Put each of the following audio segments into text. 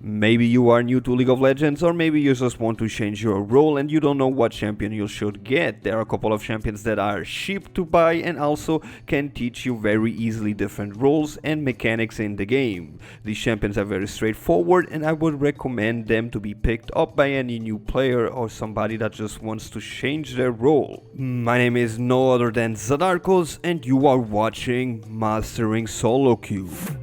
Maybe you are new to League of Legends, or maybe you just want to change your role and you don't know what champion you should get. There are a couple of champions that are cheap to buy and also can teach you very easily different roles and mechanics in the game. These champions are very straightforward and I would recommend them to be picked up by any new player or somebody that just wants to change their role. My name is no other than Zadarkus and you are watching Mastering SoloQ.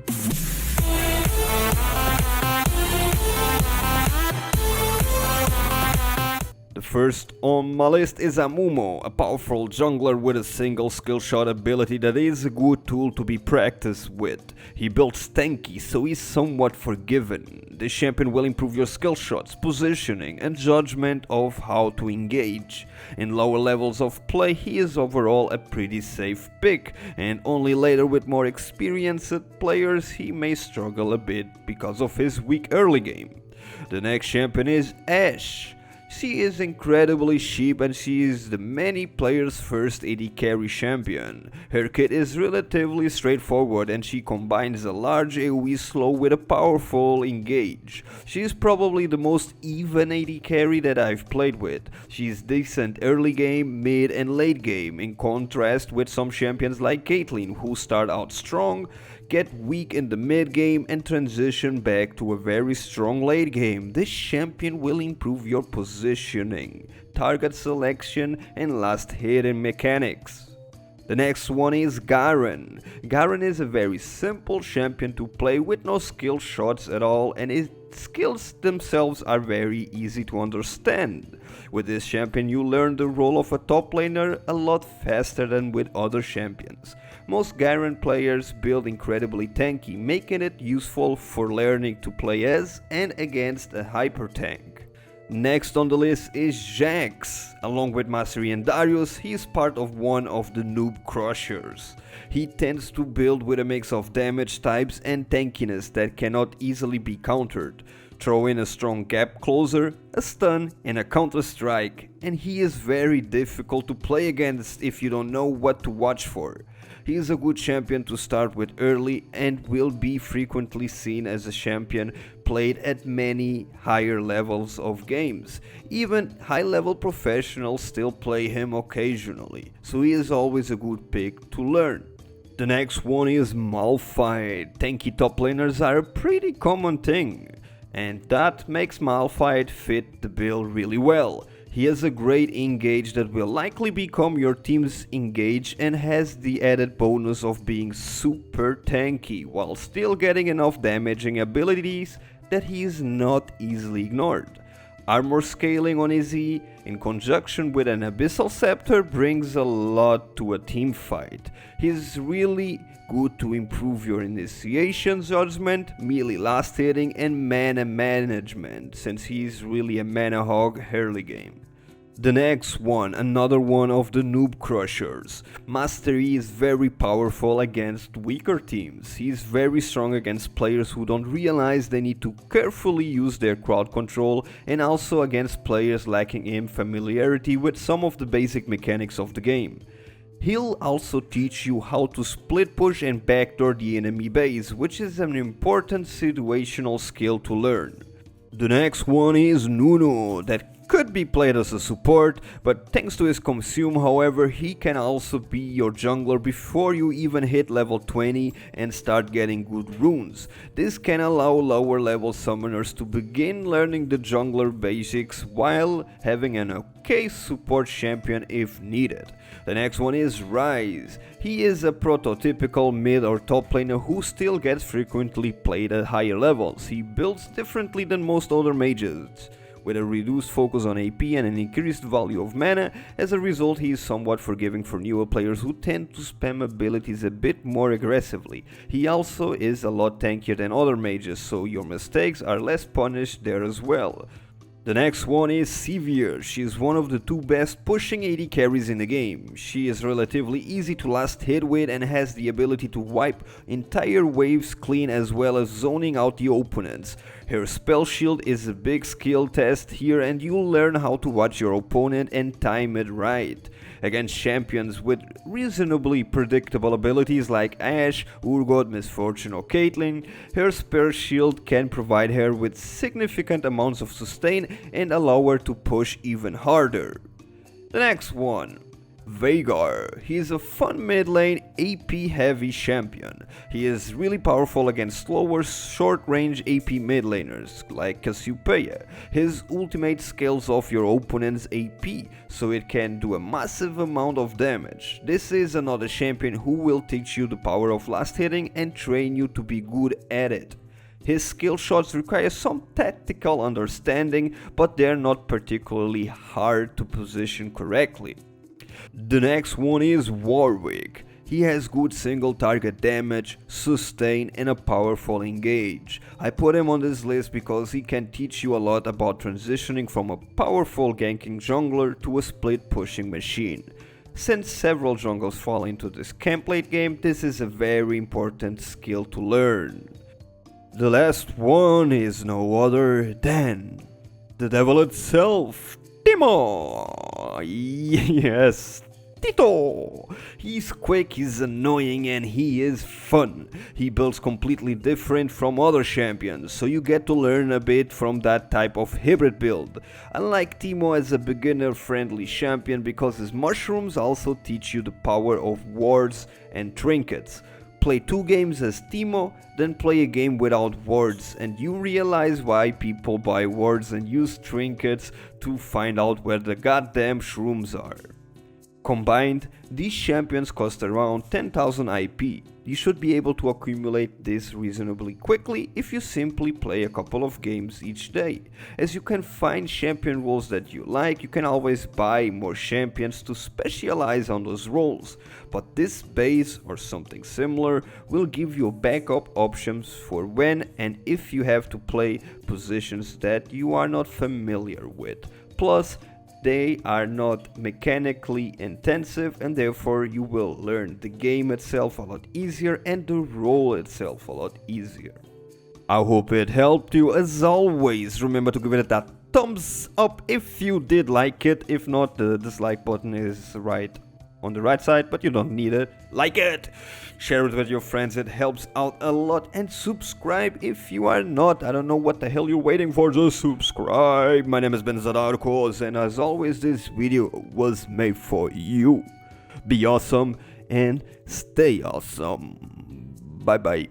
The first on my list is Amumu, a powerful jungler with a single skill shot ability that is a good tool to be practiced with. He builds tanky, so he's somewhat forgiven. This champion will improve your skill shots, positioning and judgment of how to engage. In lower levels of play he is overall a pretty safe pick, and only later with more experienced players he may struggle a bit because of his weak early game. The next champion is Ashe. She is incredibly cheap and she is the many players' first AD carry champion. Her kit is relatively straightforward and she combines a large AoE slow with a powerful engage. She is probably the most even AD carry that I've played with. She is decent early game, mid and late game, in contrast with some champions like Caitlyn who start out strong, get weak in the mid game and transition back to a very strong late game. This champion will improve your positioning, target selection and last hit in mechanics. The next one is Garen. Garen is a very simple champion to play with no skill shots at all, and its skills themselves are very easy to understand. With this champion you learn the role of a top laner a lot faster than with other champions. Most Garen players build incredibly tanky, making it useful for learning to play as and against a hyper tank. Next on the list is Jax. Along with Mastery and Darius, he is part of one of the noob crushers. He tends to build with a mix of damage types and tankiness that cannot easily be countered. Throw in a strong gap closer, a stun and a counter strike, and he is very difficult to play against if you don't know what to watch for. He is a good champion to start with early and will be frequently seen as a champion played at many higher levels of games. Even high-level professionals still play him occasionally, so he is always a good pick to learn. The next one is Malphite. Tanky top laners are a pretty common thing, and that makes Malphite fit the bill really well. He has a great engage that will likely become your team's engage and has the added bonus of being super tanky while still getting enough damaging abilities that he is not easily ignored. Armor scaling on his E in conjunction with an Abyssal Scepter brings a lot to a team fight. He's really good to improve your initiation judgment, melee last hitting and mana management, since he's really a mana hog early game. The next one, another one of the noob crushers. Mastery is very powerful against weaker teams. He is very strong against players who don't realize they need to carefully use their crowd control, and also against players lacking in familiarity with some of the basic mechanics of the game. He'll also teach you how to split push and backdoor the enemy base, which is an important situational skill to learn. The next one is Nunu, that could be played as a support, but thanks to his consume, however, he can also be your jungler before you even hit level 20 and start getting good runes. This can allow lower level summoners to begin learning the jungler basics while having an okay support champion if needed. The next one is Rise. He is a prototypical mid or top laner who still gets frequently played at higher levels. He builds differently than most other mages, with a reduced focus on AP and an increased value of mana. As a result, he is somewhat forgiving for newer players who tend to spam abilities a bit more aggressively. He also is a lot tankier than other mages, so your mistakes are less punished there as well. The next one is Sivir. She is one of the two best pushing AD carries in the game. She is relatively easy to last hit with and has the ability to wipe entire waves clean as well as zoning out the opponents. Her spell shield is a big skill test here, and you'll learn how to watch your opponent and time it right. Against champions with reasonably predictable abilities like Ashe, Urgot, Misfortune or Caitlyn, her spell shield can provide her with significant amounts of sustain and allow her to push even harder. The next one, Veigar. He is a fun mid lane AP heavy champion. He is really powerful against slower short range AP mid laners like Cassiopeia. His ultimate scales off your opponent's AP, so it can do a massive amount of damage. This is another champion who will teach you the power of last hitting and train you to be good at it. His skill shots require some tactical understanding, but they're not particularly hard to position correctly. The next one is Warwick. He has good single target damage, sustain and a powerful engage. I put him on this list because he can teach you a lot about transitioning from a powerful ganking jungler to a split pushing machine. Since several jungles fall into this camp late game, this is a very important skill to learn. The last one is no other than the devil itself, Timo! Yes, Tito! He's quick, he's annoying and he is fun. He builds completely different from other champions, so you get to learn a bit from that type of hybrid build. I like Timo as a beginner friendly champion because his mushrooms also teach you the power of wards and trinkets. Play 2 games as Timo, then play a game without wards, and you realize why people buy wards and use trinkets to find out where the goddamn shrooms are. Combined, these champions cost around 10,000 IP. You should be able to accumulate this reasonably quickly if you simply play a couple of games each day. As you can find champion roles that you like, you can always buy more champions to specialize on those roles. But this base or something similar will give you backup options for when and if you have to play positions that you are not familiar with. Plus, they are not mechanically intensive and therefore you will learn the game itself a lot easier and the role itself a lot easier. I hope it helped you. As always, remember to give it that thumbs up if you did like it. If not, the dislike button is right on the right side, but you don't need it. Like it! Share it with your friends, it helps out a lot. And subscribe if you are not. I don't know what the hell you're waiting for, just subscribe. My name has been Zadarkus, and as always, this video was made for you. Be awesome and stay awesome. Bye bye.